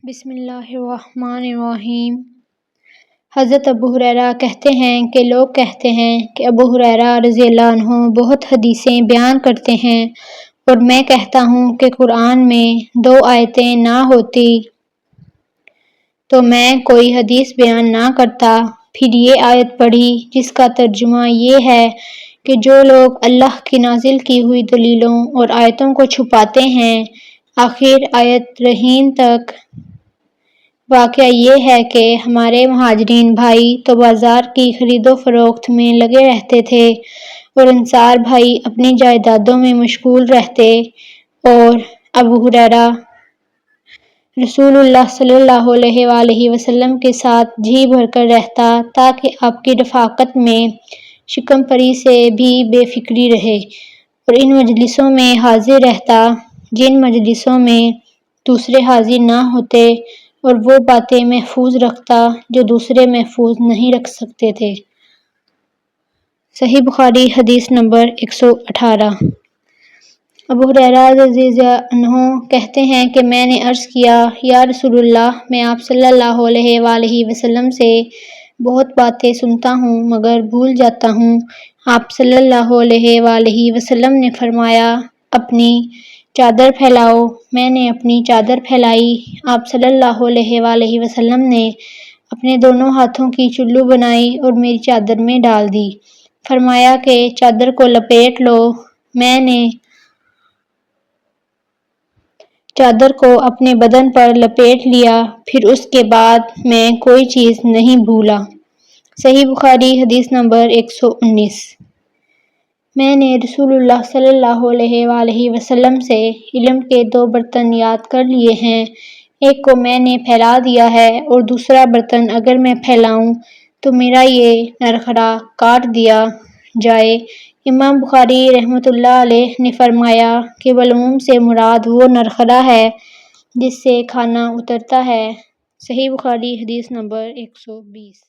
بسم اللہ الرحمن الرحیم۔ حضرت ابو ہریرہ کہتے ہیں کہ لوگ کہتے ہیں کہ ابو ہریرہ رضی اللہ عنہ بہت حدیثیں بیان کرتے ہیں، اور میں کہتا ہوں کہ قرآن میں 2 آیتیں نہ ہوتی تو میں کوئی حدیث بیان نہ کرتا۔ پھر یہ آیت پڑھی جس کا ترجمہ یہ ہے کہ جو لوگ اللہ کی نازل کی ہوئی دلیلوں اور آیتوں کو چھپاتے ہیں۔ آخر آیت رحیم تک۔ واقعہ یہ ہے کہ ہمارے مہاجرین بھائی تو بازار کی خرید و فروخت میں لگے رہتے تھے اور انصار بھائی اپنی جائیدادوں میں مشغول رہتے، اور ابو ہریرہ رسول اللہ صلی اللہ علیہ وآلہ وسلم کے ساتھ جی بھر کر رہتا تاکہ آپ کی رفاقت میں شکم پری سے بھی بے فکری رہے، اور ان مجلسوں میں حاضر رہتا جن مجلسوں میں دوسرے حاضر نہ ہوتے، اور وہ باتیں محفوظ رکھتا جو دوسرے محفوظ نہیں رکھ سکتے تھے۔ صحیح بخاری حدیث نمبر 118۔ ابو ہریرہ رضی اللہ عنہ کہتے ہیں کہ میں نے عرض کیا، یا رسول اللہ، میں آپ صلی اللہ علیہ وآلہ وسلم سے بہت باتیں سنتا ہوں مگر بھول جاتا ہوں۔ آپ صلی اللہ علیہ وآلہ وسلم نے فرمایا، اپنی چادر پھیلاؤ۔ میں نے اپنی چادر پھیلائی۔ آپ صلی اللہ علیہ وآلہ وسلم نے اپنے دونوں ہاتھوں کی چلو بنائی اور میری چادر میں ڈال دی۔ فرمایا کہ چادر کو لپیٹ لو۔ میں نے چادر کو اپنے بدن پر لپیٹ لیا، پھر اس کے بعد میں کوئی چیز نہیں بھولا۔ صحیح بخاری حدیث نمبر 119۔ میں نے رسول اللہ صلی اللہ علیہ وآلہ وسلم سے علم کے 2 برتن یاد کر لیے ہیں، ایک کو میں نے پھیلا دیا ہے اور دوسرا برتن اگر میں پھیلاؤں تو میرا یہ نرخرا کاٹ دیا جائے۔ امام بخاری رحمۃ اللہ علیہ نے فرمایا کہ بلعوم سے مراد وہ نرخرا ہے جس سے کھانا اترتا ہے۔ صحیح بخاری حدیث نمبر 120۔